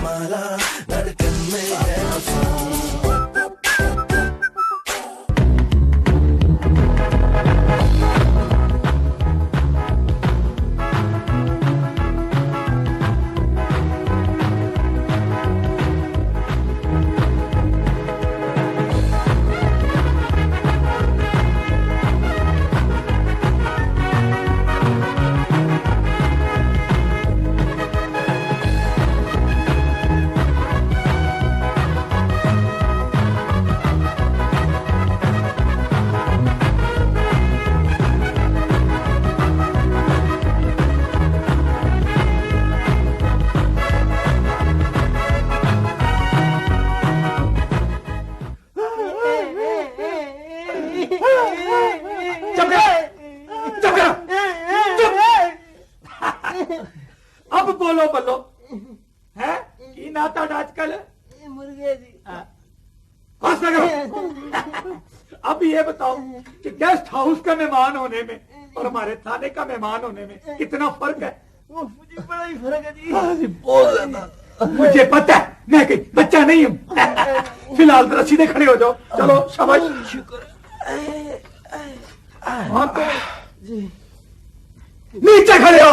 माला धड़कन में है अफूं। अब बोलो बोलो है की नाता आजकल मुर्गे जी। अब ये बताओ कि गेस्ट हाउस का मेहमान होने में और हमारे थाने का मेहमान होने में कितना फर्क है? मुझे बड़ा ही फर्क है जी। बहुत ज्यादा। मुझे पता है, मैं कोई बच्चा नहीं हूँ। फिलहाल तो सीधे खड़े हो जाओ। चलो शाबाश। शुक्र। हाँ तो जी नीचे खड़े हो।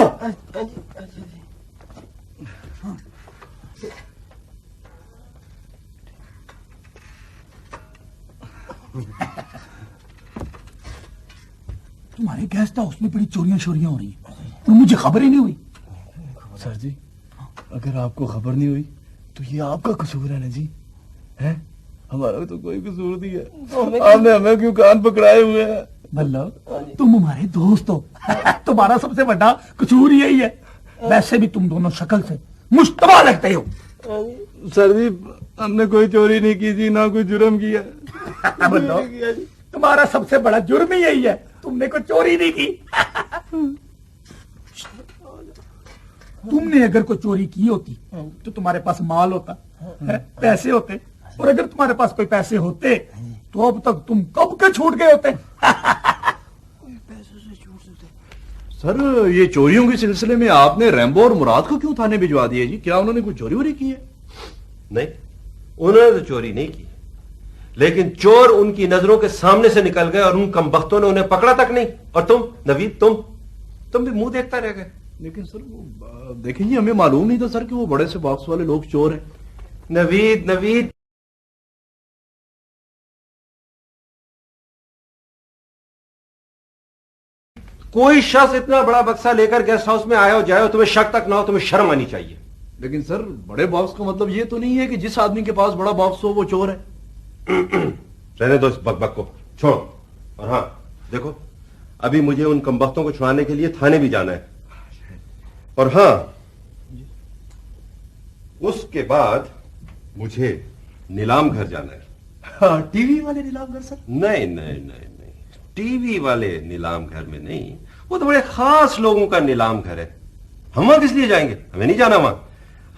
तुम्हारे गेस्ट हाउस में बड़ी चोरियां शोरियां हो रही हैं और मुझे खबर ही नहीं हुई। सर जी, अगर आपको खबर नहीं हुई तो ये आपका कसूर है ना जी, हैं? हमारा तो कोई कसूर नहीं है। आपने हमें क्यों कान पकड़ाए हुए हैं? मतलब तुम हमारे दोस्त हो। तुम्हारा सबसे बड़ा कसूर यही है। वैसे भी तुम दोनों शक्ल से मुश्तबा लगते हो। सर जी, हमने कोई चोरी नहीं की जी, ना कोई जुर्म किया। मतलब तुम्हारा सबसे बड़ा जुर्म ही यही है, तुमने कोई चोरी नहीं की। तुमने अगर कोई चोरी की होती तो तुम्हारे पास माल होता, पैसे होते, और अगर तुम्हारे पास कोई पैसे होते तो अब तक तुम कब के छूट गए होते। सर, ये चोरियों के सिलसिले में आपने रैम्बो और मुराद को क्यों थाने भिजवा दिए जी? क्या उन्होंने कोई चोरी वोरी की है? नहीं, उन्होंने तो चोरी नहीं की, लेकिन चोर उनकी नजरों के सामने से निकल गए और उन कमबख्तों ने उन्हें पकड़ा तक नहीं। और तुम नवीद, तुम भी मुंह देखता रह गए। लेकिन सर वो देखें जी, हमें मालूम नहीं था सर कि वो बड़े से बॉक्स वाले लोग चोर हैं। नवीद, कोई शख्स इतना बड़ा बक्सा लेकर गेस्ट हाउस में आया हो जाए, तुम्हें शक तक ना हो, तुम्हें शर्म आनी चाहिए। लेकिन सर, बड़े बॉक्स का मतलब ये तो नहीं है कि जिस आदमी के पास बड़ा बॉक्स हो वो चोर है। रहने दो इस बकबक को, छोड़ो। और हाँ देखो, अभी मुझे उन कमबख्तों को छुड़ाने के लिए थाने भी जाना है। और हाँ, उसके बाद मुझे नीलाम घर जाना है। हाँ, टीवी वाले नीलाम घर सर? नहीं, टीवी वाले नीलाम घर में नहीं, वो तो बड़े खास लोगों का नीलाम घर है। हम वहां किस लिए जाएंगे? हमें नहीं जाना वहां।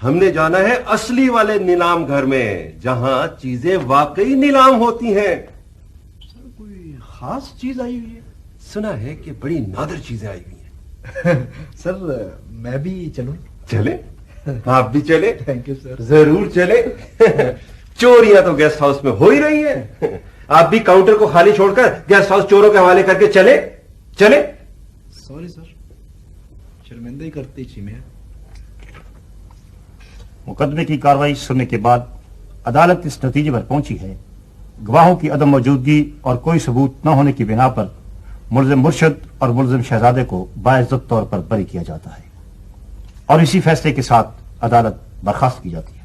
हमने जाना है असली वाले नीलाम घर में, जहां चीजें वाकई नीलाम होती हैं। सर, कोई खास चीज आई हुई है? सुना है कि बड़ी नादिर चीजें आई हुई हैं। सर, मैं भी चलूं? चले? आप भी चले? Thank you sir. जरूर चले। चोरियां तो गेस्ट हाउस में हो ही रही है। आप भी काउंटर को खाली छोड़कर गेस्ट हाउस चोरों के हवाले करके चले? सॉरी सर, शर्मिंदा ही करते ही मैं। मुकदमे की कार्रवाई सुनने के बाद अदालत इस नतीजे पर पहुंची है, गवाहों की अदम मौजूदगी और कोई सबूत न होने की बिना पर मुल्जिम मुर्शद और मुल्जिम शहजादे को बाइज्जत तौर पर बरी किया जाता है और इसी फैसले के साथ अदालत बर्खास्त की जाती है।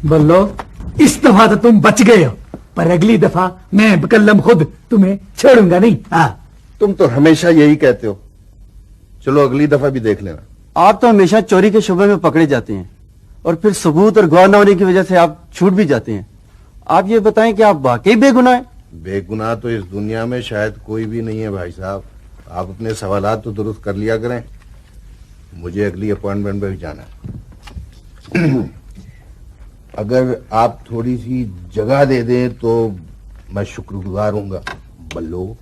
बल्लो, इस दफा तो तुम बच गए हो, पर अगली दफा मैं बकल्लम खुद तुम्हें छोड़ूंगा नहीं। हाँ, तुम तो हमेशा यही कहते हो। चलो अगली दफा भी देख लेना। आप तो हमेशा चोरी के शुबे में पकड़े जाते हैं और फिर सबूत और गवाह न होने की वजह से आप छूट भी जाते हैं। आप ये बताएं कि आप वाकई बेगुनाह हैं? बेगुनाह तो इस दुनिया में शायद कोई भी नहीं है भाई साहब। आप अपने सवालात तो दुरुस्त कर लिया करें। मुझे अगली अपॉइंटमेंट पे भी जाना है। अगर आप थोड़ी सी जगह दे दें तो मैं शुक्रगुजार हूंगा। बल्लो।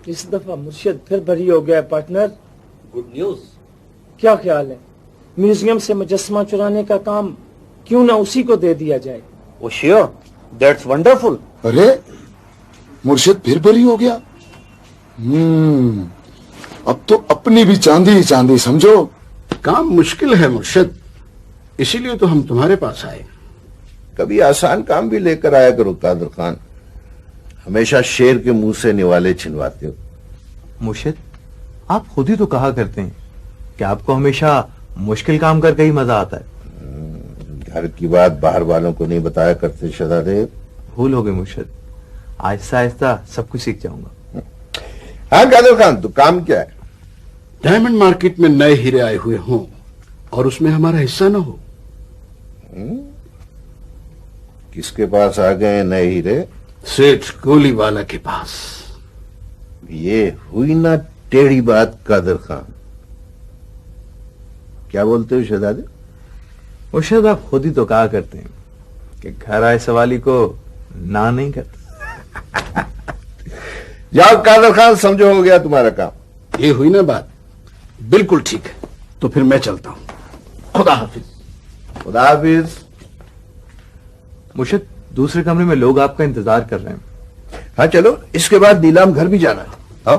इस दफा मुर्शिद फिर बरी हो गया पार्टनर। Good news. क्या ख्याल है, म्यूजियम से मुजस्समा चुराने का काम क्यों ना उसी को दे दिया जाए? ओ श्योर, दैट्स वंडरफुल। अरे मुर्शिद फिर बरी हो गया। अब तो अपनी भी चांदी ही चांदी समझो। काम मुश्किल है मुर्शिद, इसीलिए तो हम तुम्हारे पास आए। कभी आसान काम भी लेकर आया करो कादर खान, हमेशा शेर के मुंह से निवाले छिनवाते हो। मुर्शिद, आप खुद ही तो कहा करते हैं कि आपको हमेशा मुश्किल काम करके ही मजा आता है। घर की बात बाहर वालों को नहीं बताया करते शहजादे। भूल हो गई मुर्शिद, आहिस्ता आहिस्ता सब कुछ सीख जाऊंगा। हाँ कादर खान, तो काम क्या है? डायमंड मार्केट में नए हीरे आए हुए हों और उसमें हमारा हिस्सा न हो। किसके पास आ गए नए हीरे? सेठ गोलीवाला के पास। ये हुई ना टेढ़ी बात कादर खान। क्या बोलते हो शहजादे? मुर्शिद, आप खुद ही तो कहा करते हैं कि घर आए सवाली को ना नहीं करते। जाओ कादर खान, समझो हो गया तुम्हारा काम। ये हुई ना बात, बिल्कुल ठीक है। तो फिर मैं चलता हूं। खुदा हाफिज। खुदा हाफिज। मुर्शिद, दूसरे कमरे में लोग आपका इंतजार कर रहे हैं। हाँ चलो, इसके बाद नीलाम घर भी जाना है। हाँ,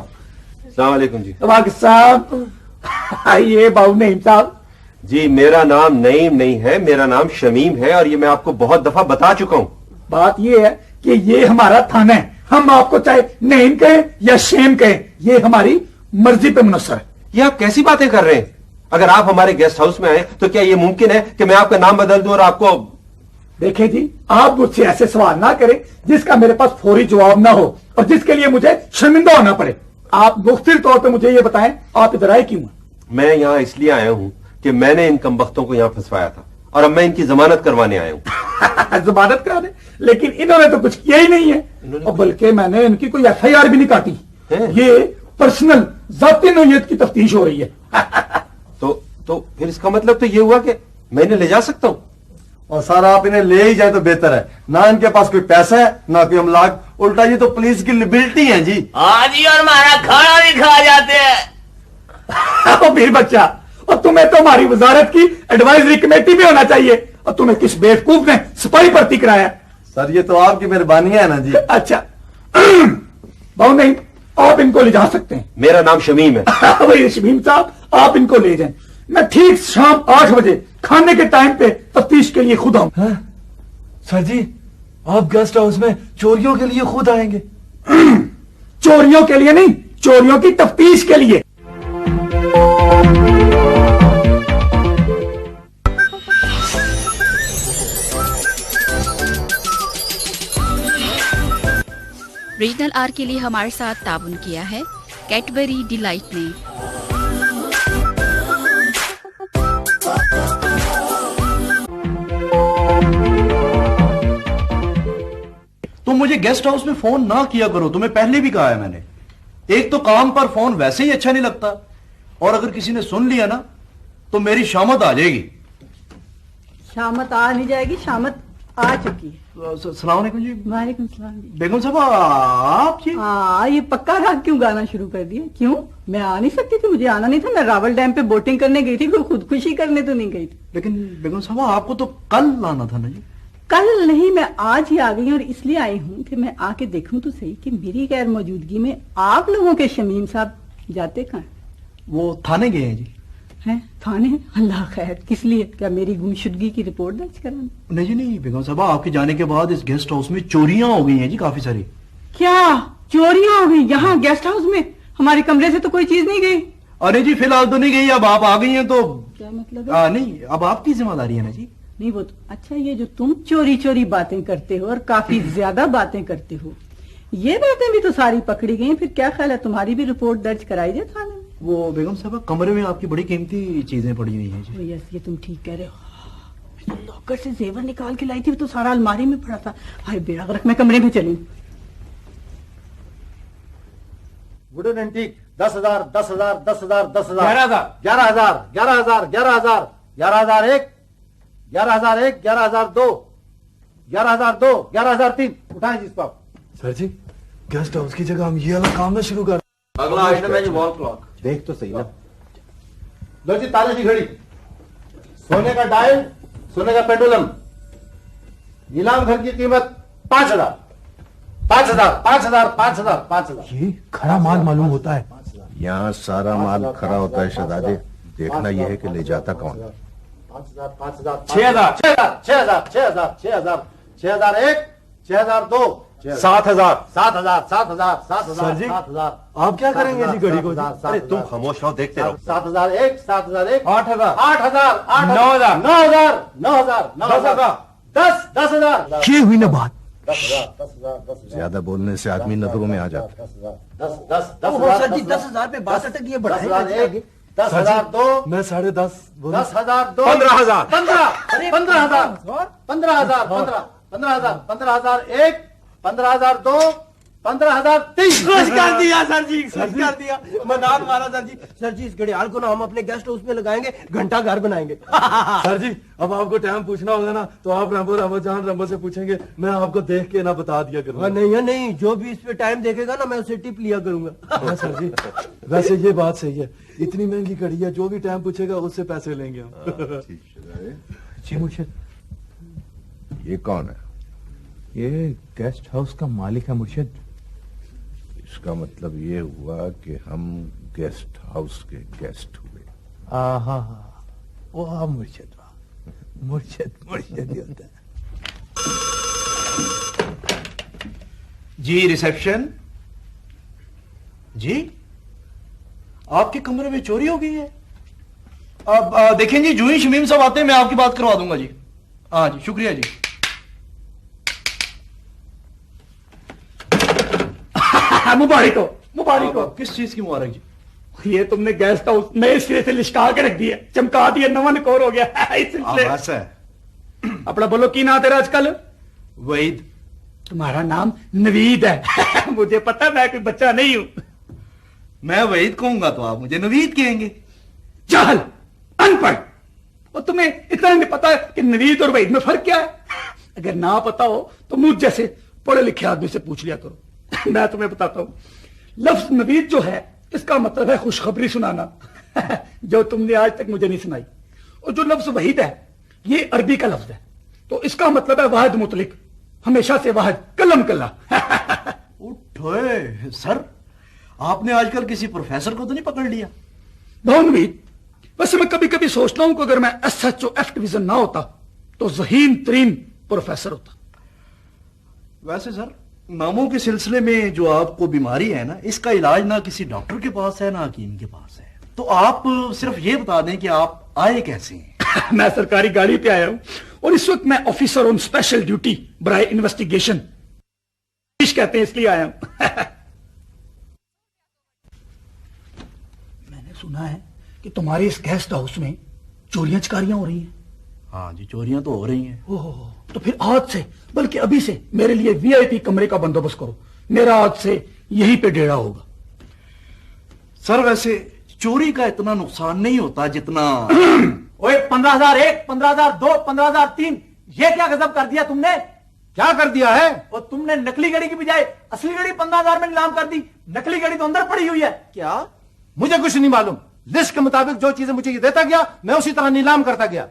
अस्सलाम वालेकुम जी। वाकिफ साहब, आइए। बाबू नईम साहब। जी, मेरा नाम नईम नहीं है, मेरा नाम शमीम है, और ये मैं आपको बहुत दफा बता चुका हूं। बात ये है कि ये हमारा थाना है, हम आपको चाहे नईम कहें या शेम कहें, ये हमारी मर्जी पे मुनस्सर है। ये आप कैसी बातें कर रहे हैं? अगर आप हमारे गेस्ट हाउस में आए तो क्या ये मुमकिन है कि मैं आपका नाम बदल दूं और आपको? देखें जी, आप मुझसे ऐसे सवाल ना करें जिसका मेरे पास फौरी जवाब ना हो और जिसके लिए मुझे शर्मिंदा होना पड़े। आप मुख्तलिफ तौर पे मुझे ये बताएं, आप इधर आए क्यों? मैं यहाँ इसलिए आया हूँ कि मैंने इन कमबख्तों को यहाँ फंसवाया था और अब मैं इनकी जमानत करवाने आया हूँ। जमानत कराने? लेकिन इन्होंने तो कुछ किया ही नहीं है, और बल्कि मैंने इनकी कोई FIR भी नहीं काटी। ये पर्सनल जाती नोयत की तफ्तीश हो रही है। तो फिर इसका मतलब तो ये हुआ कि मैं इन्हें ले जा सकता हूँ? और सर, आप इन्हें ले ही जाए तो बेहतर है। ना इनके पास कोई पैसा है, ना कोई अमलाक, उल्टा ये तो पुलिस की लिबिलिटी है जी। हाँ जी, और हमारा खाना भी खा जाते हैं। फिर बच्चा, और तुम्हें तो हमारी वजारत की एडवाइजरी कमेटी में होना चाहिए, और तुम्हें किस बेवकूफ ने सिपाही भर्ती कराया? सर, ये तो आपकी मेहरबानी है ना जी। अच्छा, बहु नहीं, आप इनको ले जा सकते हैं। मेरा नाम शमीम है। वही शमीम साहब, आप इनको ले जाएं। मैं ठीक शाम 8 बजे खाने के टाइम पे तफ्तीश के लिए खुद आऊं। सर जी, आप गेस्ट हाउस में चोरियों के लिए खुद आएंगे? चोरियों के लिए नहीं, चोरियों की तफ्तीश के लिए। रीजनल आर के लिए हमारे साथ ताबुन किया है कैडबरी डिलाइट ने। तुम मुझे गेस्ट हाउस में फोन ना किया करो, तुम्हें पहले भी कहा है मैंने। एक तो काम पर फोन वैसे ही अच्छा नहीं लगता, और अगर किसी ने सुन लिया ना तो मेरी शामत आ जाएगी। शामत आ नहीं जाएगी, शामत आ चुकी है। सलाम अलैकुम जी। वालेकुम सलाम जी। बेगम साहब, आप जी? हाँ, ये पक्का राग क्यों गाना शुरू कर दिया? क्यों? मैं आ नहीं सकती थी, मुझे आना नहीं था। मैं रावल डैम पे बोटिंग करने गई थी, कोई खुदकुशी करने तो नहीं गई थी। लेकिन बेगम साहब, आपको तो कल आना था ना जी। कल नहीं, मैं आज ही आ गई, और इसलिए आई हूँ कि मैं आके देखूं तो सही कि मेरी गैर मौजूदगी में आप लोगों के शमीम साहब जाते कहाँ? वो थाने गए हैं जी। हैं? थाने? अल्लाह खैर, किस लिए? क्या मेरी गुमशुदगी की रिपोर्ट दर्ज करानी? नहीं जी नहीं बेगम साहब, आपके जाने के बाद इस गेस्ट हाउस में चोरियां हो गई हैं जी, काफी सारी। क्या चोरियां हो गई यहाँ गेस्ट हाउस में? हमारे कमरे से तो कोई चीज नहीं गई। अरे जी, फिलहाल तो नहीं गई, अब आप आ गई हैं तो क्या मतलब है? नहीं, अब आपकी जिम्मेदारी है ना जी। नहीं, वो तो अच्छा, ये जो तुम चोरी चोरी बातें करते हो और काफी ज्यादा बातें करते हो, ये बातें भी तो सारी पकड़ी गई। फिर क्या ख्याल है, तुम्हारी भी रिपोर्ट दर्ज कराई जाए थाने में? वो बेगम साहब, कमरे में आपकी बड़ी कीमती चीजें पड़ी हुई हैं जी। यस, ये तुम ठीक कह रहे हो। लॉकर से जेवर निकाल के लाई थी, तो सारा अलमारी में पड़ा था। हाय बेड़ा गर्क, मैं कमरे में चली। Wooden antique 10,000, 10,000, 10,000, 10,000, 11,000, 11,000, 11,000, 11,000, 11,001, 11,001, 11,002, 11,002, 11,003। उठाएं जी इसको आप। सर जी, गेस्ट हाउस की जगह हम ये वाला काम ना शुरू कर। अगला आइटम है जी वॉल क्लॉक। देख तो सही ना। लो जी ताले की घड़ी, सोने का डायल, सोने का पेंडुलम। नीलाम घर की कीमत 5,000, 5,000, 5,000, 5,000, 5,000। ये खरा माल मालूम होता है। यहाँ सारा माल खरा होता है शहजादे, देखना यह है कि ले जाता कौन। 5,000, 5,000, 6,000, 6,000, 6,000, 6,000, 6,001, 6,002, 7,000, 7,000, 7,000, 7,000, सर जी, 7,000। आप क्या करेंगे जी घड़ी को? अरे तुम खामोश रहो, देखते रहो। 7,001, 7,001, 8,000, 8,000, 9,000, 9,000, 9,000, 9,000, 10,000। ये हुई ना बात। 10,000। ज्यादा बोलने से आदमी नजरों में आ जाता है। 10,000, सर जी 10,000 पे बात अटक गई, बढ़ाएं 10,001, 10,002, मैं 10.5 बोला। 10,002, 15,000, 15,000, 15,000, 15,000, 15,001, 15,002, 15,003। खुश कर दिया सर जी, खुश कर दिया, मनान मारा सर जी। सर जी इस घड़ियाल को ना हम अपने गेस्ट हाउस में लगाएंगे, घंटा घर बनाएंगे। सर जी अब आपको टाइम पूछना होगा ना तो आप रंबो जान रंबो से पूछेंगे, मैं आपको देख के ना बता दिया करूंगा। नहीं नहीं, जो भी इस पे टाइम देखेगा ना मैं उसे टिप लिया करूंगा। हाँ सर जी, वैसे ये बात सही है, इतनी महंगी घड़ी है, जो भी टाइम पूछेगा उससे पैसे लेंगे हम। जी मुर्शिद, ये कौन है? ये गेस्ट हाउस का मालिक है मुर्शिद। इसका मतलब ये हुआ कि हम गेस्ट हाउस के गेस्ट हुए। हाँ, वाह मुर्शिद, वाह, मुर्शिद मुर्शिद ही होता है। जी रिसेप्शन जी, आपके कमरे में चोरी हो गई है। अब देखें जी, जो ही शमीम साहब आते हैं मैं आपकी बात करवा दूंगा जी। हाँ जी, शुक्रिया जी। मुबारक हो, मुबारक हो। किस चीज की मुबारक जी? ये तुमने गेस्ट हाउस नए सिरे से लिशका के रख दिया, चमका दिया, नवा नकोर हो गया। इस सिलसिले अपना बोलो की ना तेरा आजकल? वहीद। तुम्हारा नाम नवीद है। मुझे पता, मैं कोई बच्चा नहीं हूं। मैं वहीद कहूंगा तो आप मुझे नवीद कहेंगे। जाहल, अनपढ़, और तुम्हें इतना नहीं पता कि नवीद और वहीद में फर्क क्या है? अगर ना पता हो तो मुझ जैसे पढ़े लिखे आदमी से पूछ लिया करो। मैं तुम्हें बताता हूं। लफ्ज नवीद जो है इसका मतलब है खुशखबरी सुनाना, जो तुमने आज तक मुझे नहीं सुनाई। और जो लफ्ज वहीद है ये अरबी का लफ्ज है, तो इसका मतलब है वाहिद मुतलिक, हमेशा से वाहिद, कलम कल्ला। उठोए सर, आपने आजकल किसी प्रोफेसर को तो नहीं पकड़ लिया? बहुत नवीद, वैसे मैं कभी कभी सोचता हूं कि अगर मैं SHO F डिवीजन ना होता तो ज़हीन तरीन प्रोफेसर होता। वैसे सर, नामों के सिलसिले में जो आपको बीमारी है ना, इसका इलाज ना किसी डॉक्टर के पास है ना हकीम के पास है। तो आप सिर्फ ये बता दें कि आप आए कैसे हैं। मैं सरकारी गाड़ी पे आया हूं और इस वक्त मैं ऑफिसर ऑन स्पेशल ड्यूटी बराए इन्वेस्टिगेशन कहते हैं, इसलिए आया हूं। मैंने सुना है कि तुम्हारे इस गेस्ट हाउस में चोरियां चकारियां हो रही हैं। हाँ जी, चोरियां तो हो रही हैं। ओह, तो फिर आज से, बल्कि अभी से मेरे लिए VIP कमरे का बंदोबस्त करो। मेरा आज से यहीं पे डेरा होगा। सर वैसे चोरी का इतना नुकसान नहीं होता जितना। ओए 15,001, 15,002, 15,003, ये क्या गजब कर दिया तुमने? क्या कर दिया है? और तुमने नकली घड़ी की बजाय असली घड़ी 15,000 में नीलाम कर दी। नकली घड़ी तो अंदर पड़ी हुई है। क्या? मुझे कुछ नहीं मालूम। लिस्ट के मुताबिक जो चीजें मुझे देता गया मैं उसी तरह नीलाम करता गया।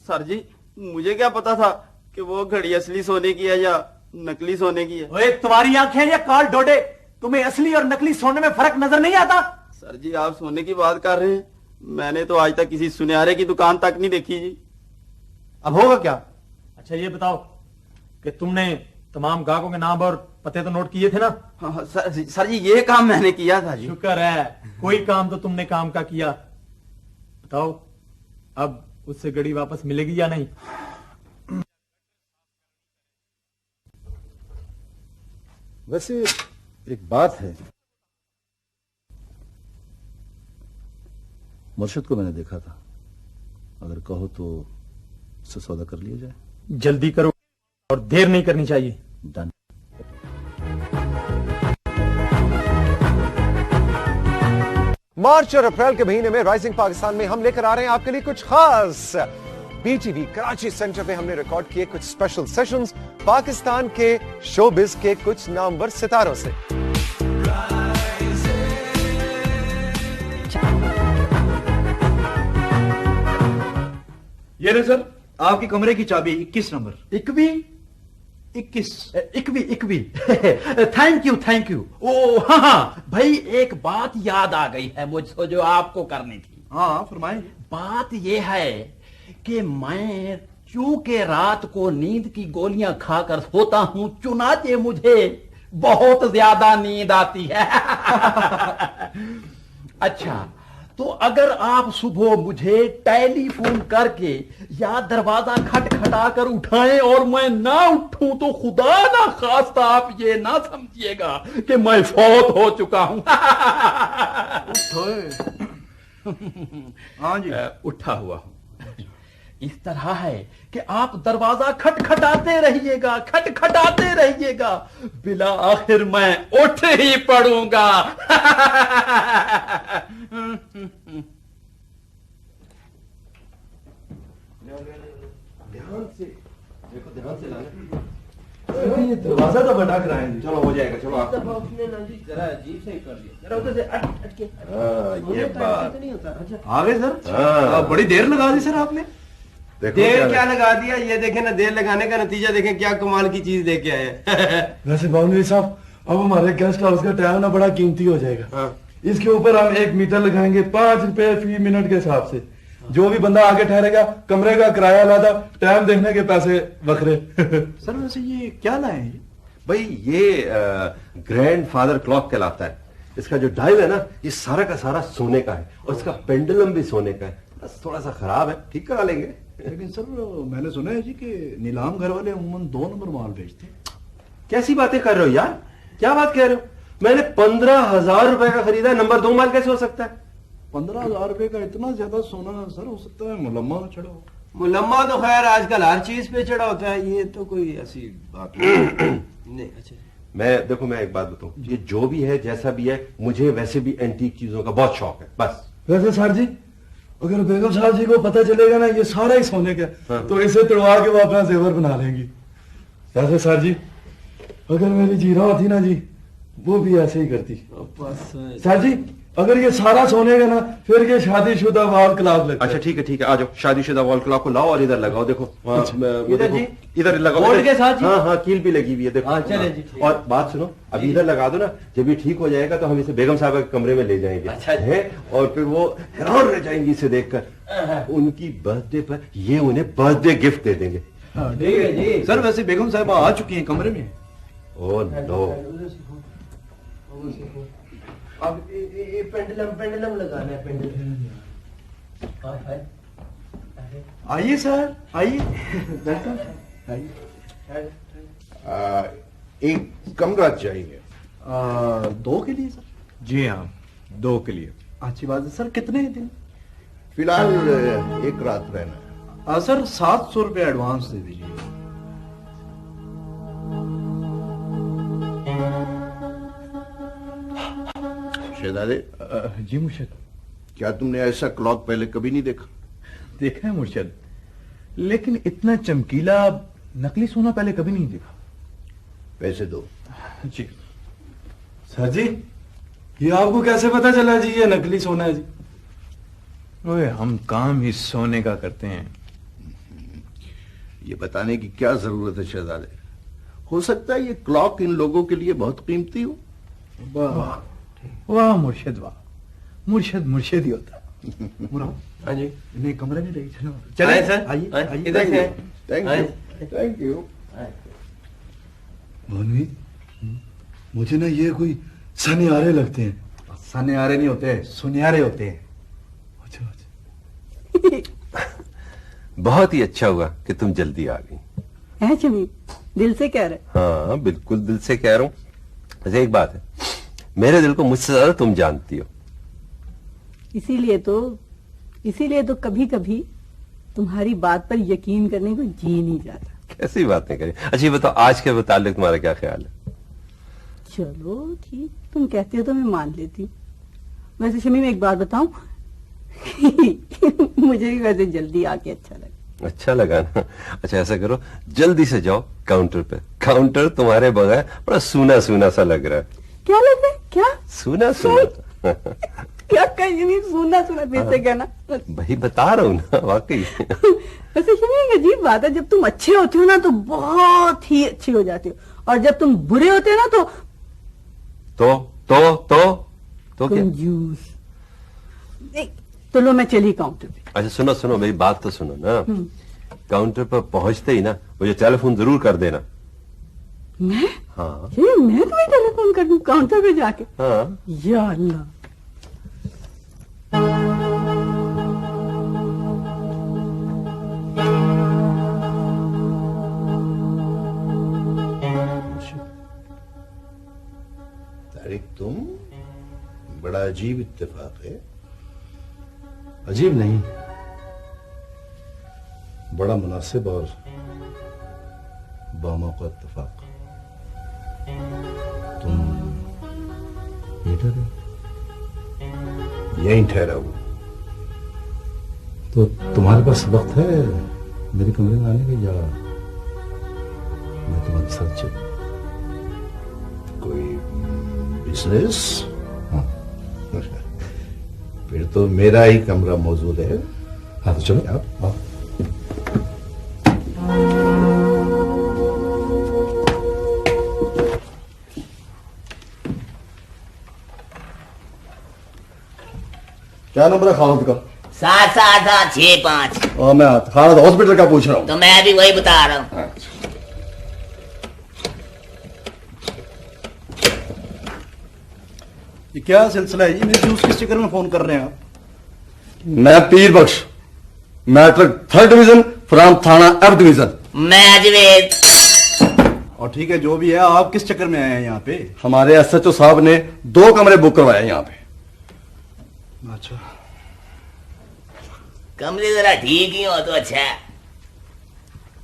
सर जी मुझे क्या पता था कि वो घड़ी असली सोने की है या नकली सोने की है। ओए तुम्हारी आंखें या काल डोडे, तुम्हें असली और नकली सोने में फर्क नजर नहीं आता? सर जी आप सोने की बात कर रहे हैं, मैंने तो आज तक किसी सुनहरे की दुकान तक नहीं देखी जी। अब होगा क्या? अच्छा ये बताओ कि तुमने तमाम ग्राहकों के नाम और पते तो नोट किए थे ना? हाँ, सर जी ये काम मैंने किया था जी। शुक्र है, कोई काम तो तुमने काम का किया। बताओ अब उससे घड़ी वापस मिलेगी या नहीं? वैसे एक बात है, मुर्शिद को मैंने देखा था, अगर कहो तो उससे सौदा कर लिया जाए। जल्दी करो और देर नहीं करनी चाहिए। डन। मार्च और अप्रैल के महीने में राइजिंग पाकिस्तान में हम लेकर आ रहे हैं आपके लिए कुछ खास। BTV कराची सेंटर पे हमने रिकॉर्ड किए कुछ स्पेशल सेशंस पाकिस्तान के शोबिज के कुछ नामवर सितारों से। ये रहे सर आपकी कमरे की चाबी 21 नंबर। इकवी 21 इकवी थैंक यू। ओ हाँ भाई, एक बात याद आ गई है मुझको जो आपको करनी थी। हाँ फरमाइए। बात ये है कि मैं चूंकि रात को नींद की गोलियां खाकर सोता हूं, चुनाचे मुझे बहुत ज्यादा नींद आती है। अच्छा, तो अगर आप सुबह मुझे टेलीफोन करके या दरवाजा खटखटाकर उठाएं और मैं ना उठूं तो खुदा ना खास्ता आप ये ना समझिएगा कि मैं फौत हो चुका हूं। हाँ जी, उठा हुआ हूं। इस तरह है कि आप दरवाजा खटखटाते रहिएगा, बिला आखिर मैं उठ ही पड़ूंगा। ध्यान से देखो, ध्यान से लाना। ये दरवाजा तो बटा कराएंगे। चलो हो जाएगा, चलो आप जरा अजीब से कर दिया, जरा उधर से अटके। ये बात नहीं होता। अच्छा आ गए सर। बड़ी देर लगा दी सर आपने। देर क्या लगा दिया, ये देखें ना, देर लगाने का नतीजा देखें, क्या कमाल की चीज देके आए। वैसे बाउंड्री साहब, अब हमारे गेस्ट हाउस का टाइम ना बड़ा कीमती हो जाएगा। हाँ। इसके ऊपर हम 1 मीटर लगाएंगे 5 रुपए फी मिनट के हिसाब से। जो भी बंदा आगे ठहरेगा, कमरे का किराया आलादा, टाइम देखने के पैसे बखरे। सर वैसे ये क्या लाए हैं? भाई ये ग्रैंडफादर क्लॉक कहलाता है। इसका जो डायल है ना, ये सारा का सारा सोने का है और इसका पेंडुलम भी सोने का है। बस थोड़ा सा खराब है, ठीक करा लेंगे। लेकिन सर मैंने सुना है जी कि नीलाम घर वाले अमूमन 2 नंबर माल बेचते हैं। कैसी बातें कर रहे हो यार, क्या बात कह रहे हो? मैंने 15,000 रुपए का खरीदा है, नंबर 2 माल कैसे हो सकता है? 15,000 रुपए का इतना ज्यादा सोना सर, हो सकता है मुलम्मा ना चढ़ा हो। मुलम्मा तो खैर आजकल हर चीज पे चढ़ा होता है, ये तो कोई ऐसी बात नहीं। अच्छा मैं एक बात बताऊं, ये जो भी है जैसा भी है, मुझे वैसे भी एंटीक चीजों का बहुत शौक है। बस वैसे सर जी, अगर बेगम साहब जी को पता चलेगा ना ये सारा ही सोने का, हाँ। तो इसे तोड़वा के वो अपना जेवर बना लेंगी। वैसे सर जी, अगर मेरी जीरा होती ना जी, वो भी ऐसे ही करती। सर जी, अगर ये सारा सोने का ना, फिर ये शादीशुदा वॉल क्लॉक लगता है। अच्छा ठीक है, आ जाओ, शादीशुदा वॉल क्लॉक को लाओ और इधर लगाओ। देखो इधर जी? इधर लगाओ, बोर्ड के साथ जी? हाँ, कील भी लगी हुई है, देखो। चले जी, ठीक। और बात सुनो, अभी इधर लगा दो ना, जब ये ठीक हो जाएगा तो हम इसे बेगम साहब के कमरे में ले जाएंगे। अच्छा है, और फिर वो हैरान रह जाएंगी इसे देखकर। उनकी बर्थडे पर ये उन्हें बर्थडे गिफ्ट दे देंगे। ठीक है जी। सर वैसे बेगम साहबा आ चुकी हैं कमरे में। ओह नो, अब ये पेंडुलम लगाना है, पेंडुलम। आइए सर, आइए। एक कमरा चाहिए। 2 के लिए सर? जी हाँ, 2 के लिए। अच्छी बात है सर। कितने दिन? फिलहाल 1 रात रहना है। सर 700 रुपये एडवांस दे दीजिए। शहजादे। जी मुर्शिद। क्या तुमने ऐसा क्लॉक पहले कभी नहीं देखा? देखा है मुर्शिद, लेकिन इतना चमकीला नकली सोना पहले कभी नहीं देखा। पैसे दो। जी। सर जी, ये आपको कैसे पता चला जी ये नकली सोना है जी? ओए, हम काम ही सोने का करते हैं। ये बताने की क्या जरूरत है शहजादे? हो सकता है ये क्लॉक इन लोगों के लिए बहुत कीमती हो। वाह वाह मुर्शिद, वाह। मुर्शिद ही होता। हाँ जी, नहीं कमरे में रही चलो। चले सर, आइए इधर से। Thank you. मोहनवी, मुझे ना ये कोई सनियारे लगते हैं। सनियारे नहीं होते, सुनियारे होते हैं। अच्छा अच्छा। बहुत ही अच्छा हुआ कि तुम जल्दी आ गई। है चमी, दिल से कह रहे? हाँ बिल्कुल दिल से कह रहा हूँ। वैसे एक बात है, मेरे दिल को मुझसे ज्यादा तुम जानती हो। इसीलिए तो कभी कभी तुम्हारी बात पर यकीन करने को जी नहीं जाता। कैसी बातें करें। अच्छा ये बताओ, आज के मुतालिक तुम्हारा क्या ख्याल है? चलो ठीक, तुम कहते हो तो मैं मान लेती हूँ। वैसे शमी मैं एक बात बताऊं, मुझे भी वैसे जल्दी आके अच्छा लगा। अच्छा लगा ना? अच्छा ऐसा करो, जल्दी से जाओ काउंटर पे। काउंटर तुम्हारे बगैर बड़ा सूना सूना सा लग रहा है। क्या लग रहा है? क्या सूना सूना? क्या कहीं नहीं सुना फिर से कहना। भाई बता रहा हूँ ना, वाकई। वैसे ये अजीब बात है, जब तुम अच्छे होते हो ना तो बहुत ही अच्छे हो जाते हो, और जब तुम बुरे होते हो ना तो कंजूस। तो लो मैं चली काउंटर पे। अच्छा सुनो सुनो, मेरी बात तो सुनो ना। काउंटर पर पहुंचते ही ना मुझे टेलीफोन जरूर कर देना। मैं? हाँ। ये मैं तुम्हें टेलीफोन कर दूं काउंटर पे जाके? हाँ। या अल्लाह। तारिक, तुम बड़ा अजीब इत्तेफाक है। अजीब नहीं, बड़ा मुनासिब और बामौका इत्तेफाक। तुम यहीं ठहरा हूं। तो तुम्हारे पास वक्त है मेरे कमरे में आने का, या मैं तुम्हारे साथ चलूं? कोई बिजनेस? हाँ। फिर तो मेरा ही कमरा मौजूद है। हाँ तो चलो आप आओ। क्या नंबर है खालद का? 77765। और मैं खालद हॉस्पिटल का पूछ रहा हूँ। तो मैं भी वही बता रहा हूँ। ये क्या सिलसिला है? मेरे जूस किस चक्कर में फोन कर रहे हैं आप? मैं पीर बख्श, मैट्रिक 3rd डिवीजन फ्रॉम थाना F डिवीजन। मैं अजमेर। और ठीक है, जो भी है, आप किस चक्कर में आए हैं यहाँ पे? हमारे SHO साहब ने 2 कमरे बुक करवाए यहाँ पे। अच्छा, कमरे जरा ठीक ही हो तो अच्छा है।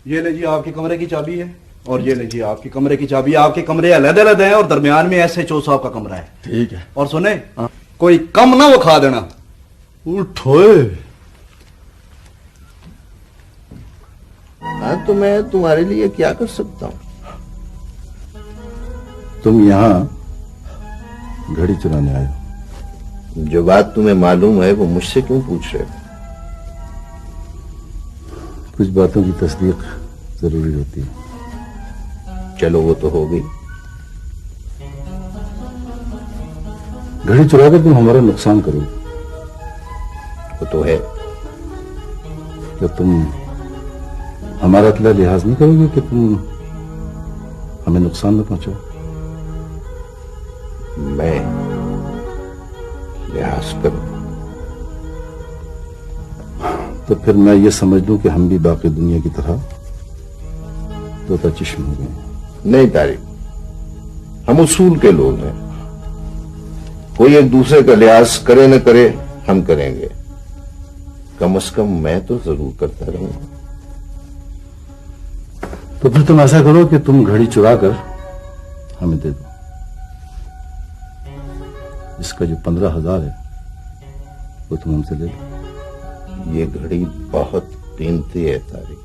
ये ले जी आपके कमरे की चाबी है, और ये ले जी आपके कमरे की चाबी। आपके कमरे अलग-अलग हैं और दरमियान में SHO साहब का कमरा है। ठीक है। और सुने, कोई कम ना वो खा देना। उठोए। हाँ, तो मैं तुम्हारे लिए क्या कर सकता हूँ? तुम यहाँ घड़ी चुराने आए हो। जो बात तुम्हें मालूम है वो मुझसे क्यों पूछ रहे हो? कुछ बातों की तस्दीक जरूरी होती है। चलो, वो तो हो गई। घड़ी चुराकर तुम हमारा नुकसान करोगे। वो तो है। क्या तुम हमारा इतना लिहाज नहीं करोगे कि तुम हमें नुकसान न पहुंचाओ? मैं लिहाज करूं तो फिर मैं ये समझ लूं कि हम भी बाकी दुनिया की तरह तोता चश्म हो गए। नहीं तारिक, हम उसूल के लोग हैं। कोई एक दूसरे का लिहाज करे न करे, हम करेंगे। कम से कम मैं तो जरूर करता रहूंगा। तो फिर तुम ऐसा करो कि तुम घड़ी चुरा कर हमें दे दो। इसका जो 15,000 है वो तुम हमसे ले लो। ये घड़ी बहुत कीमती है तारिक।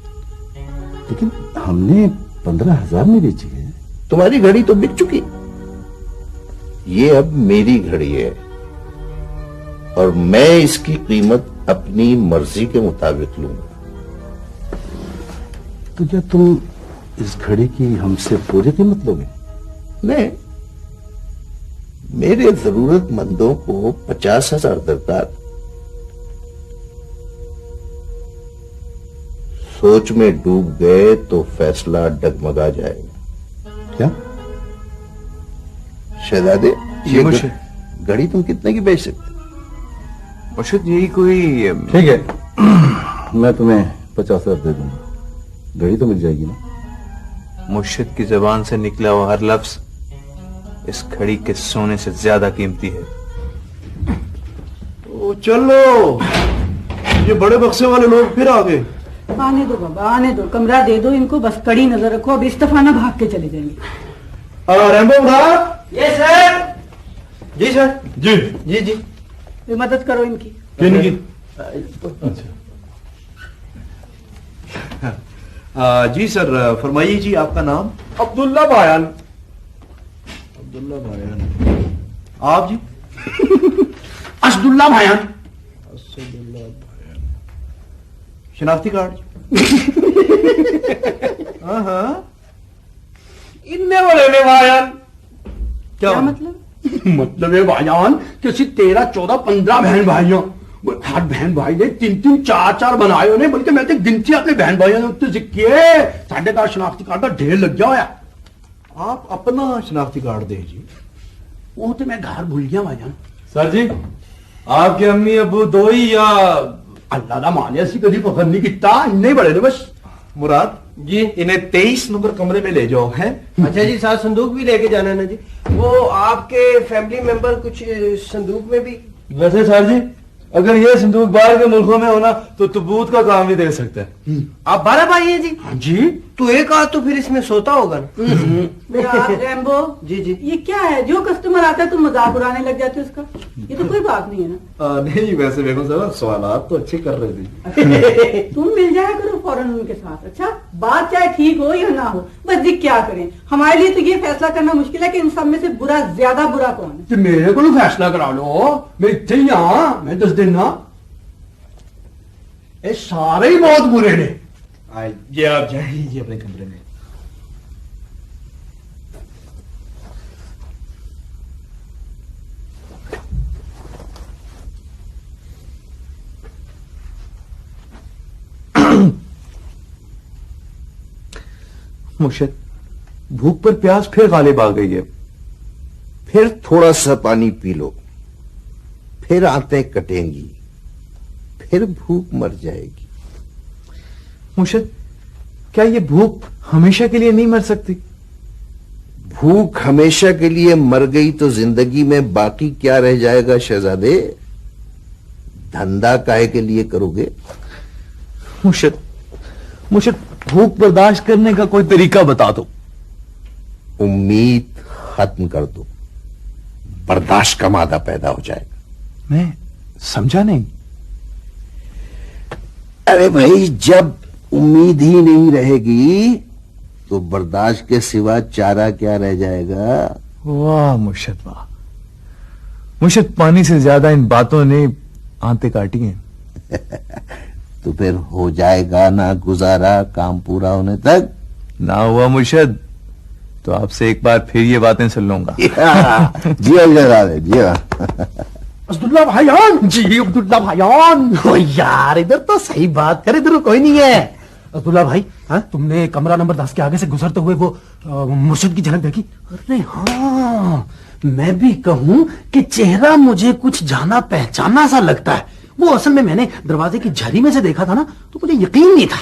लेकिन हमने 15,000 में बेची है। तुम्हारी घड़ी तो बिक चुकी। ये अब मेरी घड़ी है और मैं इसकी कीमत अपनी मर्जी के मुताबिक लूंगा। तो क्या तुम इस घड़ी की हमसे पूरी कीमत लोगे? नहीं, मेरे जरूरतमंदों को 50,000 दरकार। सोच में डूब गए तो फैसला डगमगा जाएगा। क्या शहजादे, ये घड़ी तुम कितने की बेच सकते? मुर्शिद यही कोई। ठीक है, मैं तुम्हें 50,000 दे दूंगा। घड़ी तो मिल जाएगी ना? मुर्शिद की जबान से निकला हुआ हर लफ्ज इस घड़ी के सोने से ज्यादा कीमती है। ओ चलो, ये बड़े बक्से वाले लोग फिर आ गए। आने दो बाबा, आने दो, कमरा दे दो इनको, बस कड़ी नजर रखो। अब इस दफा ना भाग के चले जाएंगे। रैम्बो उठा। Yes sir. जी सर। जी जी जी। ये मदद करो इनकी। किनकी? जी सर, फरमाइए जी, आपका नाम? अब्दुल्ला भायान। अब्दुल्ला भायान। आप जी? असदुल्ला भायान। शनाख्ती कार्ड? हाँ इन्ने बड़े ने भायान। क्या मतलब? मतलब है भाईजान कि ऐसी 13, 14, 15 बहन भाइयों, हर बहन भाई ने 3-3, 4-4 बनाए उन्हें, बल्कि मैं तो गिनती अपने बहन भाइयों ने उत्ते सिक्के साढ़े का शनाख्ती कार्ड का ढेर लग गया होया। आप अपना शनाख्ती कार्ड दे जी। वो तो मैं घर भूल गया भाईजान। सर जी आपके अम्मी अबू दो ही या अल्लाह दा माने ऐसी कभी पकड़ नहीं किता, इन्ने बड़े ने बस। मुराद जी इन्हें 23 नंबर कमरे में ले जाओ है। अच्छा जी, साथ संदूक भी लेके जाना है ना जी। वो आपके फैमिली मेंबर कुछ संदूक में भी। वैसे सर जी अगर ये संदूक बाहर के मुल्कों में होना तो तबूत का काम भी दे सकते हैं। आप 12 भाई हैं जी? हाँ जी। तो एक आध तो फिर इसमें सोता होगा ना। रैम्बो जी जी, ये क्या है? जो कस्टमर आता है तुम मजाक उड़ाने लग जाते हो उसका। ये तो कोई बात नहीं है ना। नहीं वैसे बेगम साहब सवालात तो अच्छे कर रहे थे। तुम मिल जाया करो फौरन उनके साथ। अच्छा बात चाहे ठीक हो या ना हो, बस जी क्या करें, हमारे लिए तो ये फैसला करना मुश्किल है कि इन सब में से बुरा ज्यादा बुरा कौन है। तो मेरे को फैसला करा लो, मैं इतने ही हाँ, मैं 10 दिन ना, ये सारे ही बहुत बुरे ने। ये आप जाइए अपने कमरे में। मुर्शिद भूख पर प्यास फिर गालिब आ गई है। फिर थोड़ा सा पानी पी लो, फिर आंतें कटेंगी, फिर भूख मर जाएगी। मुर्शिद क्या ये भूख हमेशा के लिए नहीं मर सकती? भूख हमेशा के लिए मर गई तो जिंदगी में बाकी क्या रह जाएगा शहजादे? धंधा काहे के लिए करोगे? मुर्शिद भूख बर्दाश्त करने का कोई तरीका बता दो। उम्मीद खत्म कर दो, बर्दाश्त का मादा पैदा हो जाएगा। मैं समझा नहीं। अरे भाई जब उम्मीद ही नहीं रहेगी तो बर्दाश्त के सिवा चारा क्या रह जाएगा? वाह मुर्शिद वाह। मुर्शिद पानी से ज्यादा इन बातों ने आंतें काटी हैं। तो फिर हो जाएगा ना गुजारा काम पूरा होने तक? ना हुआ मुर्शिद तो आपसे एक बार फिर ये बातें सुन लूंगा। जी अब्दुल्ला भाईजान। जी अब्दुल्ला भाईजान। ओ यार इधर तो सही बात कर, इधर कोई नहीं है। अब्दुल्ला भाई हाँ, तुमने कमरा नंबर 10 के आगे से गुजरते हुए वो मुर्शिद की झलक देखी? अरे हाँ, मैं भी कहूं कि चेहरा मुझे कुछ जाना पहचाना सा लगता है। वो असल में मैंने दरवाजे की झरी में से देखा था ना, तो मुझे यकीन नहीं था।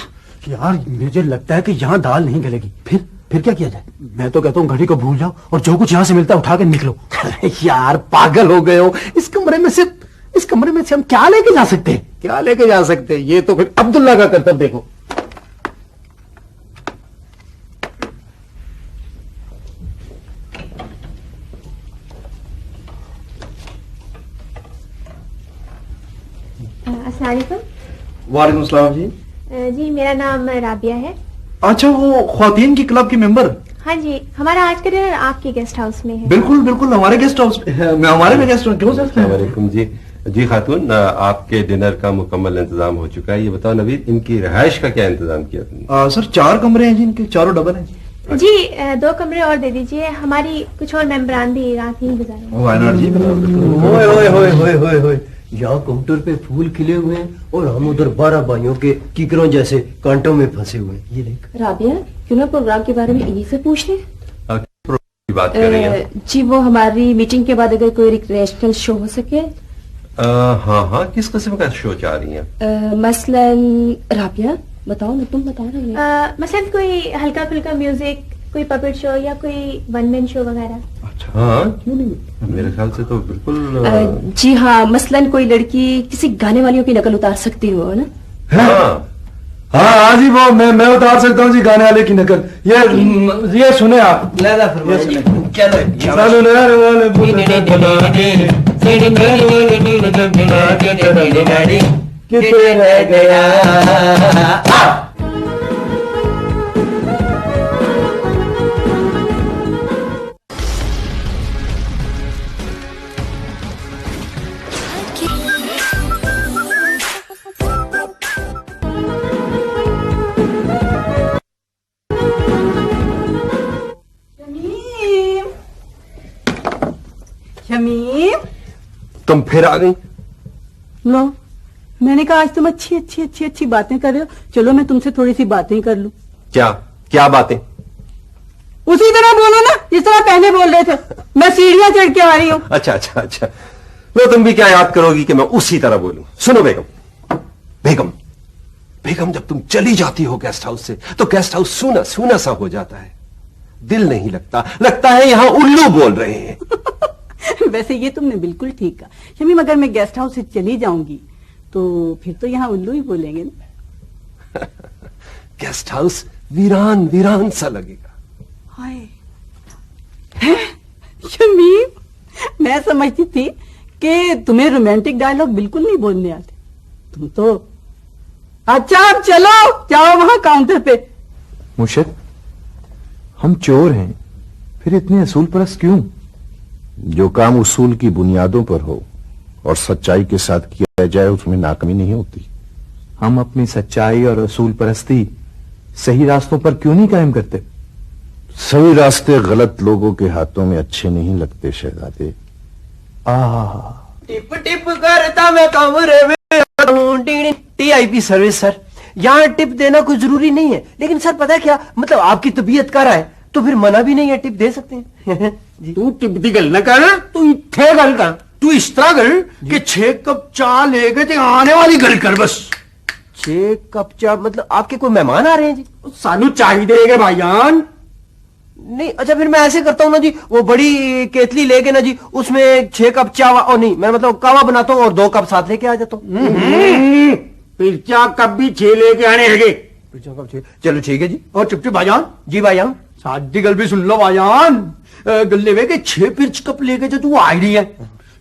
यार मुझे लगता है कि यहाँ दाल नहीं गलेगी। फिर क्या किया जाए? मैं तो कहता हूँ घड़ी को भूल जाओ और जो कुछ यहाँ से मिलता है उठा के निकलो। यार पागल हो गए हो, इस कमरे में से हम क्या लेके जा सकते हैं? क्या लेके जा सकते हैं? ये तो फिर अब्दुल्ला का कर्तव्य। देखो अस्सलाम वालेकुम। वालेकुम सलाम जी। जी मेरा नाम राबिया है। अच्छा वो ख्वातीन की क्लब की मेंबर? हाँ जी, हमारा आज का डिनर आपके गेस्ट हाउस में है। बिल्कुल बिल्कुल हमारे गेस्ट हाउस में, हमारे में गेस्ट हाउस। क्यों सर? वालेकुम जी। जी खातून आपके डिनर का मुकम्मल इंतजाम हो चुका है। ये बताओ नवीद इनकी रिहाइश का क्या इंतजाम किया तुमने? सर 4 कमरे हैं जी, इनके चारों डबल हैं जी। जी 2 कमरे और दे दीजिए, हमारी कुछ और मेंबरान भी रात यहीं गुजारेंगे। वायनाड जी। ओए ओए ओए ओए ओए ओए, यहाँ काउंटर पे फूल खिले हुए हैं और हम उधर 12 भाइयों के कीकरों जैसे कांटों में फंसे हुए हैं। ये देख राबिया, क्यों ना प्रोग्राम के बारे में इन्हीं से पूछ ले। बात कर रही हैं? जी वो हमारी मीटिंग के बाद अगर कोई रिक्रिएशनल शो हो सके। हाँ किस किस्म का शो चाह रही हैं? मसलन राबिया बताओ ना, तुम बता रही हो। मसलन कोई हल्का फुल्का म्यूजिक, कोई पपेट शो या कोई वन मैन शो वगैरह। हाँ क्यों नहीं, मेरे ख्याल से तो बिल्कुल। जी हाँ, मसलन कोई लड़की किसी गाने वालियों की नकल उतार सकती हो ना। हाँ जी वो मैं उतार सकता हूँ जी गाने वाले की नकल। ये सुने आप। कितने रह गया शमीम, तुम फिर आ गई। लो, मैंने कहा आज तुम अच्छी अच्छी अच्छी अच्छी बातें कर रहे हो, चलो मैं तुमसे थोड़ी सी बातें ही कर लूं। क्या क्या बातें? उसी तरह बोलो ना जिस तरह पहले बोल रहे थे। मैं सीढ़ियां चढ़ के आ रही हूँ। अच्छा अच्छा अच्छा, लो तुम भी क्या याद करोगी कि मैं उसी तरह बोलूं। सुनो बेगम, बेगम बेगम, जब तुम चली जाती हो गेस्ट हाउस से तो गेस्ट हाउस सूना सूना सा हो जाता है, दिल नहीं लगता, लगता है यहां उल्लू बोल रहे हैं। वैसे ये तुमने बिल्कुल ठीक कहा शमीम, अगर मैं गेस्ट हाउस से चली जाऊंगी तो फिर तो यहाँ उल्लू ही बोलेंगे ना। गेस्ट हाउस वीरान वीरान सा लगेगा। हाय शमीम, मैं समझती थी कि तुम्हें रोमांटिक डायलॉग बिल्कुल नहीं बोलने आते, तुम तो। अच्छा अब चलो, जाओ वहां काउंटर पे। मुर्शिद, हम चोर हैं, फिर इतने असूल परस्त क्यों? जो काम उसूल की बुनियादों पर हो और सच्चाई के साथ किया जाए उसमें नाकामी नहीं होती। हम अपनी सच्चाई और असूल परस्ती सही रास्तों पर क्यों नहीं कायम करते? सही रास्ते गलत लोगों के हाथों में अच्छे नहीं लगते शहजादे। टिप टिप करता मैं कमरे में, टीआईपी सर्विस सर। यहाँ टिप देना कोई जरूरी नहीं है, लेकिन सर पता है क्या, मतलब आपकी तबीयत कर रहा है तो फिर मना भी नहीं है, टिप दे सकते हैं। तू टिप दी गल न कर, तू इत्थे गल कर, तू इस तरह कर कि 6 कप चाय ले गए ते आने वाली गल कर बस। 6 कप चाय मतलब आपके कोई मेहमान आ रहे हैं जी? सानू चाहिए भाईजान। नहीं, अच्छा फिर मैं ऐसे करता हूँ ना जी, वो बड़ी केतली लेके ना जी, उसमें 6 कप चाय, और नहीं मैं मतलब कावा बनाता हूँ और 2 कप साथ लेके आ जाता हूँ। पिरचा कप भी 6 लेके आने है। चलो ठीक है जी। और चुप चुप भाईजान। जी भाईजान। सादी गल भी सुन लो भाईजान। गल्ले वे के 6 पिरच कप लेके जो तू आई रही है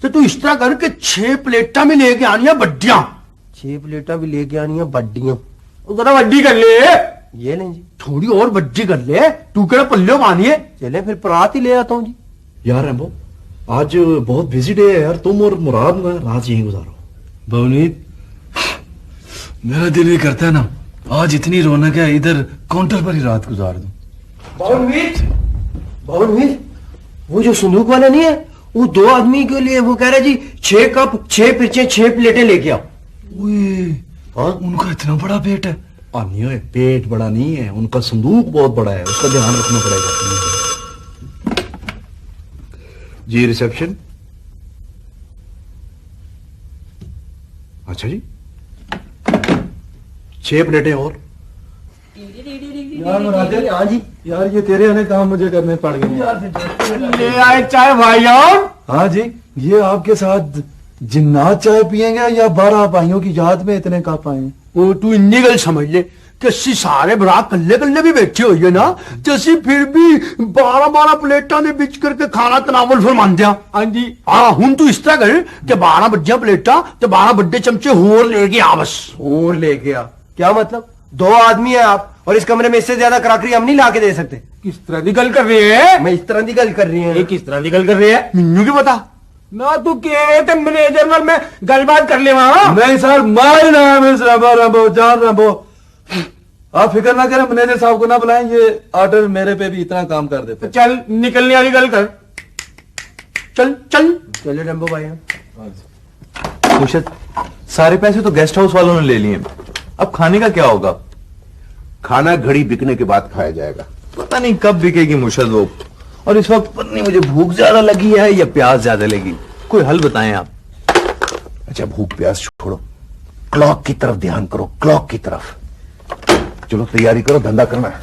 तो तू इस तरह कर के 6 प्लेटा में लेके आनी है बड्डियां। 6 प्लेटा भी लेके आनी है बड्डियां। जरा बड्डी कर ले। ये लें जी। थोड़ी और बड्डी कर ले, तू क्या पल्ले मानी है। चले फिर परात ही ले आता हूँ जी। यार रैम्बो, आज बहुत बिजी डे है यार, तुम और मुराद ना रात यहीं गुजारो। भवनीत, मेरा दिल भी करता है ना आज इतनी रौनक है, इधर काउंटर पर ही रात गुजार दूं। भवनवीर, वो जो संदूक वाला नहीं है, वो 2 आदमी के लिए वो कह रहा है जी 6 कप 6 पिरचे 6 प्लेटें लेके आओ। उनका इतना बड़ा पेट है? नहीं है, पेट बड़ा नहीं है, उनका संदूक बहुत बड़ा है, उसका ध्यान रखना पड़ेगा। जी रिसेप्शन। अच्छा जी, 6 प्लेटें और। हाँ जी यार, ये तेरे आने काम मुझे करने पड़ गए। ले आए चाय भाईजान। हाँ जी, ये आपके साथ जिन्नात चाय पियेंगे या 12 भाइयों की याद में इतने कप आए? वो तू इन्नी गल समझ ले कि ਅਸੀਂ सारे भरा कल्ले कल्ले भी बैठे होइए ना, तो ਅਸੀਂ फिर भी 12 प्लेटा ਦੇ ਵਿੱਚ करके खाना तनावल फरमांदे ਆ। हाँ जी हाँ, ਹੁਣ तू इस तरह कर कि 12 ਵੱਡੀਆਂ प्लेटा ਤੇ 12 ਵੱਡੇ चमचे होर लेके आ बस। और लेके आ? क्या मतलब? 2 आदमी है आप और इस कमरे में इससे ज्यादा क्रॉकरी हम नहीं ला के दे सकते। किस तरह की गल कर रहे हैं? मैं इस तरह की गल कर रही हूँ। ये किस तरह की गल कर रहे हैं? मैनू की पता ना, तू के मैनेजर नाल मैं गलबात कर ले वहां। नहीं सर, माय नाम है रंबो, जान रंबो। आप फिक्र ना करें, मैनेजर साहब को ना बुलाएं, ये ऑर्डर मेरे पे भी इतना काम कर देते। चल निकलने वाली गल कर, चल चल चले रंबो भाई। मुर्शिद, सारे पैसे तो गेस्ट हाउस वालों ने ले लिए, अब खाने का क्या होगा? खाना घड़ी बिकने के बाद खाया जाएगा। पता नहीं कब बिकेगी मुर्शिद वो, और इस वक्त पता नहीं मुझे भूख ज्यादा लगी है या प्यास ज्यादा लगी, कोई हल बताएं आप। अच्छा भूख प्यास छोड़ो, क्लॉक की तरफ ध्यान करो, क्लॉक की तरफ। चलो तैयारी करो, धंधा करना है।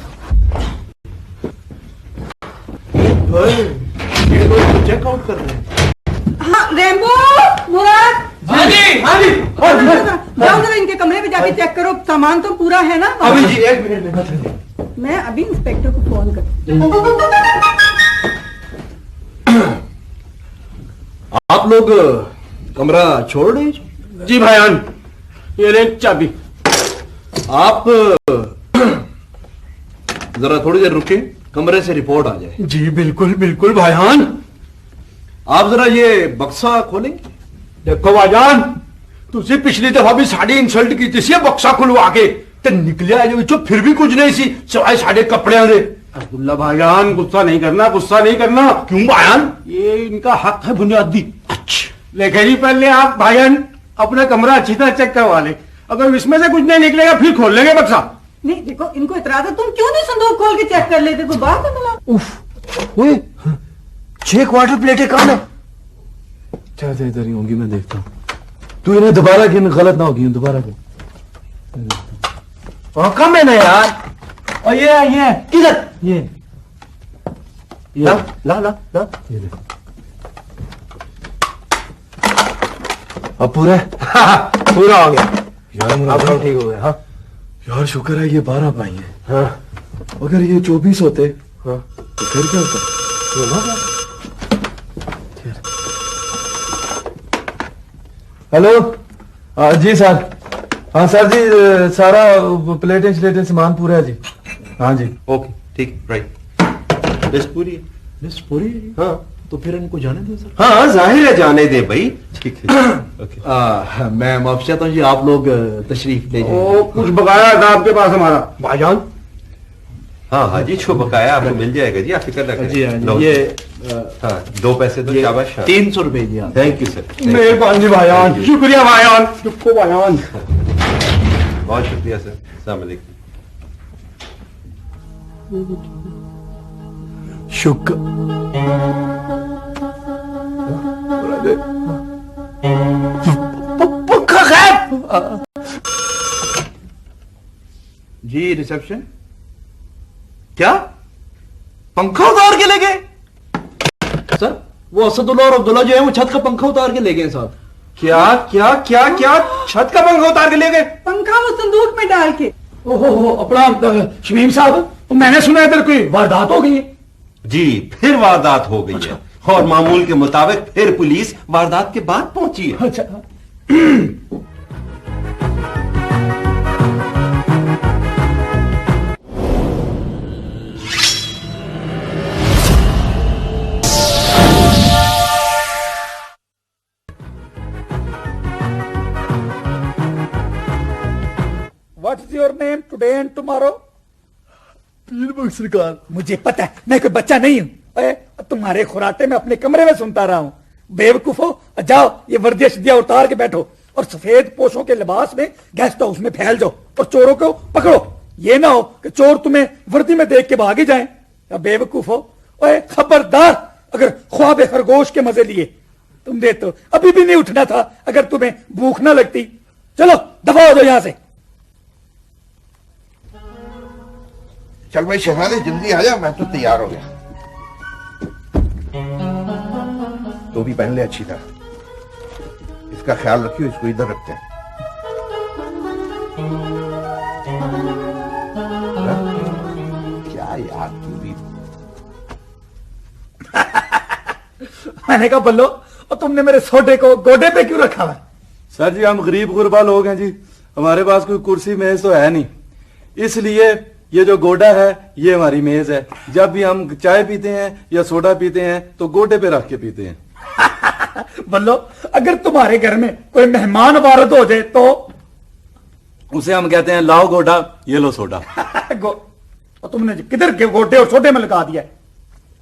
ये लोग चेकआउट कर रहे हैं। हाँ रैम्बो, मुराद। हाँ जी हाँ जी, जाओ जरा इनके कमरे में जाके चेक करो, सामान तो पूरा है ना? अभी जी 1 मिनट। मैं अभी इंस्पेक्टर को फोन कर। आप लोग कमरा छोड़ रहे? जी भाईजान, ये ले चाबी। आप जरा थोड़ी देर रुके, कमरे से रिपोर्ट आ जाए। जी बिल्कुल बिल्कुल भाईजान। आप जरा ये बक्सा खोलेंगे? देखो भाईजान, तुझे पिछली दफा भी साड़ी इंसल्ट की थी, बक्सा खुलवा के ते निकलिया जो फिर भी कुछ नहीं सी सिवाय साढ़े कपड़े दे। अब्दुल्ला भाईजान गुस्सा नहीं करना, गुस्सा नहीं करना। क्यों भाईजान? ये इनका हक है बुनियादी। देखे जी, पहले आप भाईजान अपना कमरा अच्छी तरह चेक करवा ले, अगर इसमें से कुछ नहीं निकलेगा फिर खोल लेंगे बक्सा। नहीं देखो, इनको इतराज है, तुम क्यों नहीं संदूक खोल के चेक कर लेते? कोई बात है भला? उफ, ओए 6 क्वार्टर प्लेटें कहाँ है? चाचा इधर ही होंगी, मैं देखता हूँ। तू इन्हें दोबारा गिन, गलत ना होगी, दोबारा गिन। वहां कम है ना यार। और ये किधर? ये ला ला ला ला। ये देखो, अब पूरा है? पूरा हो गया यार। अब तो ठीक हो गया। हाँ यार शुक्र है ये 12 पाई है। हाँ, अगर ये 24 होते हाँ तो फिर क्या होता? हेलो जी सर। हाँ सर जी, सारा प्लेटें श्लेटें सामान पूरा है जी। हाँ जी ओके ठीक, राइट। लिस्ट पूरी है? लिस्ट पूरी है? हाँ तो फिर इनको जाने दो सर। हाँ जाहिर है, जाने दे भाई। ठीक है ओके। मैं माफ चाहता हूँ जी, आप लोग तशरीफ ले जाइए। ओ, कुछ बकाया था आपके पास हमारा भाईजान? हाँ हाँ जी, जो बकाया आपको मिल जाएगा जी, आप फिक्र ना करें। जी हाँ लो, जी, ये हाँ 2 पैसे तो शाबाश। 300 रुपए जी। Thank you sir. मेहरबानी भाईजान, शुक्रिया भाईजान, शुक्र भाईजान। बहुत शुक्रिया सर। अस्सलाम वालेकुम। पंखा गायब। जी रिसेप्शन, क्या पंखा उतार के ले गए? सर वो असदुल्ला और अब्दुल्ला जो है वो छत का पंखा उतार के ले गए साहब। क्या क्या क्या क्या? छत का पंखा उतार के ले गए? पंखा वो संदूक में डाल के। ओहो, अपना शमीम साहब, मैंने सुना इधर कोई वारदात हो गई है। जी फिर वारदात हो गई है, और मामूल के मुताबिक फिर पुलिस वारदात के बाद पहुंची है। अच्छा What's your name today and tomorrow? पीर सरकार। मुझे पता है, मैं कोई बच्चा नहीं हूँ। तुम्हारे खुराटे में अपने कमरे में सुनता रहा हूँ। बेवकूफो, जाओ ये वर्दिया शिदिया उतार के बैठो और सफेद पोशों के लिबास में गेस्ट हाउस में फैल जाओ और चोरों को पकड़ो। ये ना हो कि चोर तुम्हें वर्दी में देख के भाग ही जाए। बेवकूफो, ओए खबरदार, अगर ख्वाब खरगोश के मजे लिए तुम देते हो, अभी भी नहीं उठना था अगर तुम्हें भूख ना लगती। चलो दफा हो जाओ यहां से। चल भाई शहजादे जल्दी आ जा, मैं तो तैयार हो गया। तो भी पहन ले अच्छी तरह। इसका ख्याल रखियो, इसको इधर रखते हैं। क्या यार तू भी। मैंने कहा बल्लो, और तुमने मेरे सोडे को गोडे पे क्यों रखा है? सर जी हम गरीब गुरबा लोग हैं जी, हमारे पास कोई कुर्सी मेज तो है नहीं, इसलिए ये जो गोडा है ये हमारी मेज है। जब भी हम चाय पीते हैं या सोडा पीते हैं तो गोडे पे रख के पीते हैं। बल्लो, अगर तुम्हारे घर में कोई मेहमान वारद हो जाए तो उसे हम कहते हैं लाओ गोडा, ये लो सोडा। और तुमने किधर के गोडे और सोडे में लगा दिया?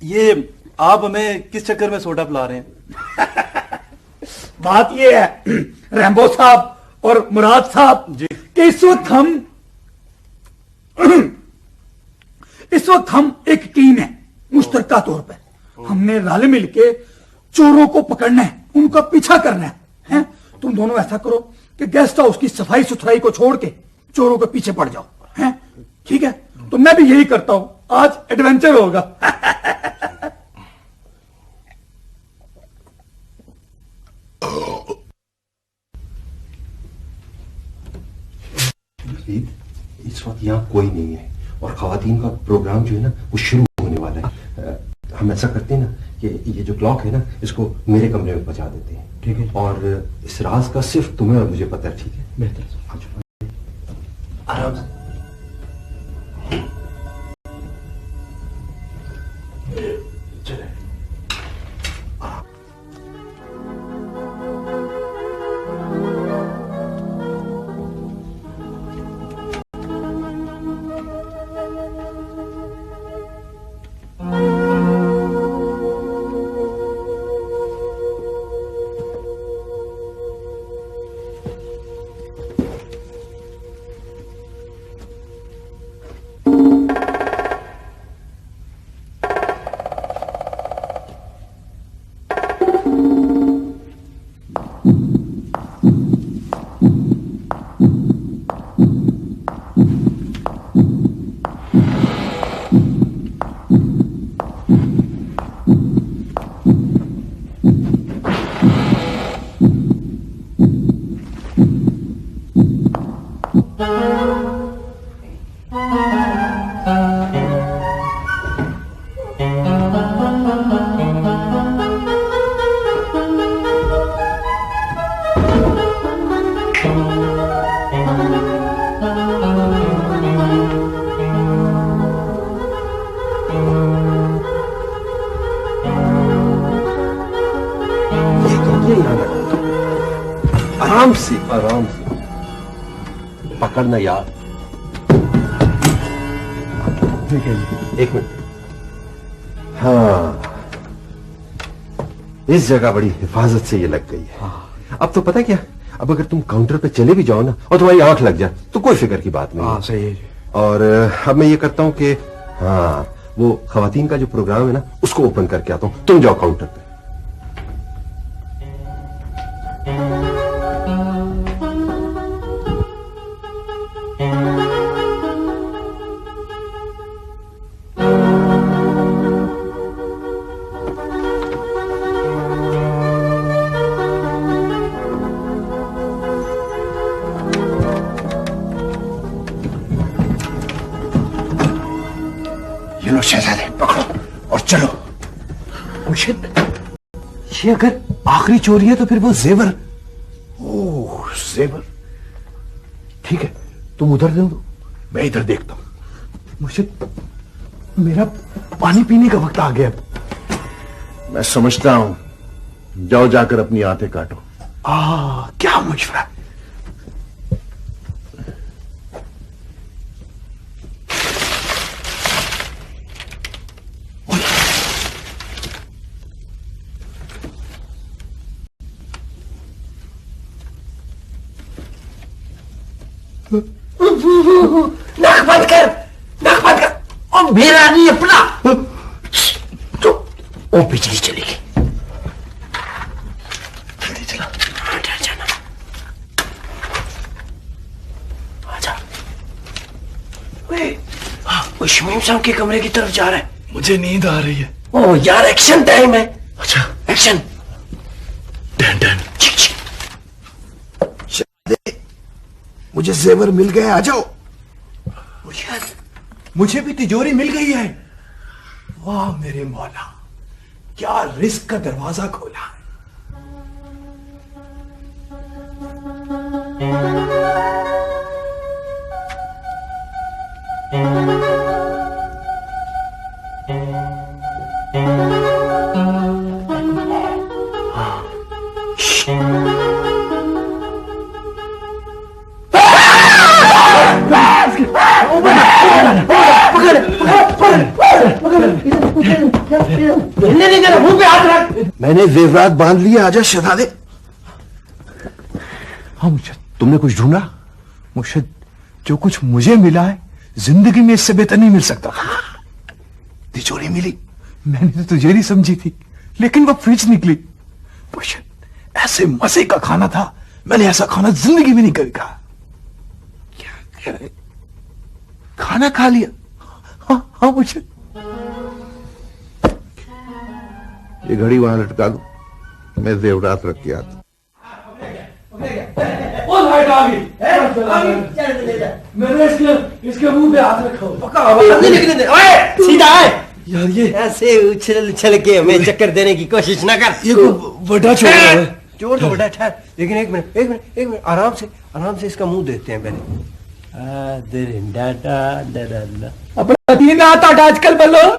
ये आप हमें किस चक्कर में सोडा पिला रहे हैं? बात ये है रैम्बो साहब और मुराद साहब जी कि इस वक्त हम एक टीम है, मुश्तरका तौर पर हमने रल मिलके चोरों को पकड़ना है, उनका पीछा करना है। तुम दोनों ऐसा करो कि गेस्ट हाउस की सफाई सुथराई को छोड़ के चोरों के पीछे पड़ जाओ, हैं? ठीक है? तो मैं भी यही करता हूं, आज एडवेंचर होगा। इस वक्त यहाँ कोई नहीं है और खवातीन का प्रोग्राम जो है ना वो शुरू होने वाला है। हम ऐसा करते हैं ना कि ये जो क्लॉक है ना इसको मेरे कमरे में पहुंचा देते हैं, ठीक है? और इस राज का सिर्फ तुम्हें और मुझे पता है, ठीक है? बेहतर, आराम से। ये यहाँ रख। आराम से आराम से पकड़ना यार। एक मिनट। हाँ, इस जगह बड़ी हिफाजत से ये लग गई है। अब तो पता क्या, अब अगर तुम काउंटर पे चले भी जाओ ना और तुम्हारी आंख लग जाए तो कोई फिक्र की बात नहीं। हाँ सही है। और अब मैं ये करता हूँ कि हाँ, वो खवातीन का जो प्रोग्राम है ना उसको ओपन करके आता हूँ, तुम जाओ काउंटर पे। ये लो शहजादे, पकड़ो और चलो। मुर्शिद, ये अगर आखिरी चोरी है तो फिर वो जेवर। ओह जेवर, ठीक है, तुम उधर दे दो, मैं इधर देखता हूं। मुर्शिद, मेरा पानी पीने का वक्त आ गया। मैं समझता हूं, जाओ जाकर अपनी आंखें काटो। क्या मशवरा। नाक बंद कर, नाक बंद कर। और मेरा नहीं अपना। तो ओ बिजली चली गई। जल्दी चला, डर जाना। आजा। वो शमीम साहब के कमरे की तरफ जा रहा है। मुझे नींद आ रही है। ओ यार, एक्शन टाइम है। अच्छा, एक्शन। Done done. मुझे जेवर मिल गए, आ जाओ। मुझे भी तिजोरी मिल गई है। वाह मेरे मौला, क्या रिस्क का दरवाजा खोला है। मैंने जेवरात बांध लिया, आजा शहजादे। हाँ मुर्शिद, तुमने कुछ ढूंढा? मुर्शिद, जो कुछ मुझे मिला है जिंदगी में इससे बेहतर नहीं मिल सकता। तिजोरी मिली, मैंने तो तिजोरी समझी थी, लेकिन वो फ्रिज निकली। मुर्शिद, ऐसे मजे का खाना था, मैंने ऐसा खाना जिंदगी में नहीं कभी खाया। क्या खाना खा लिया? हाँ मुर्शिद। ये घड़ी वहां लटका दो, मैं जेवरात रख के आता। मैंने इसके मुंह पे हाथ रखा। सीधा है यार, ये ऐसे उछल उछल के हमें चक्कर देने की कोशिश ना कर। ये बड़ा चोर है। चोर तो बड़ा ठहर, लेकिन एक मिनट, आराम से इसका मुंह देखते हैं पहले। अपना तीन हाथ आजकल बोलो।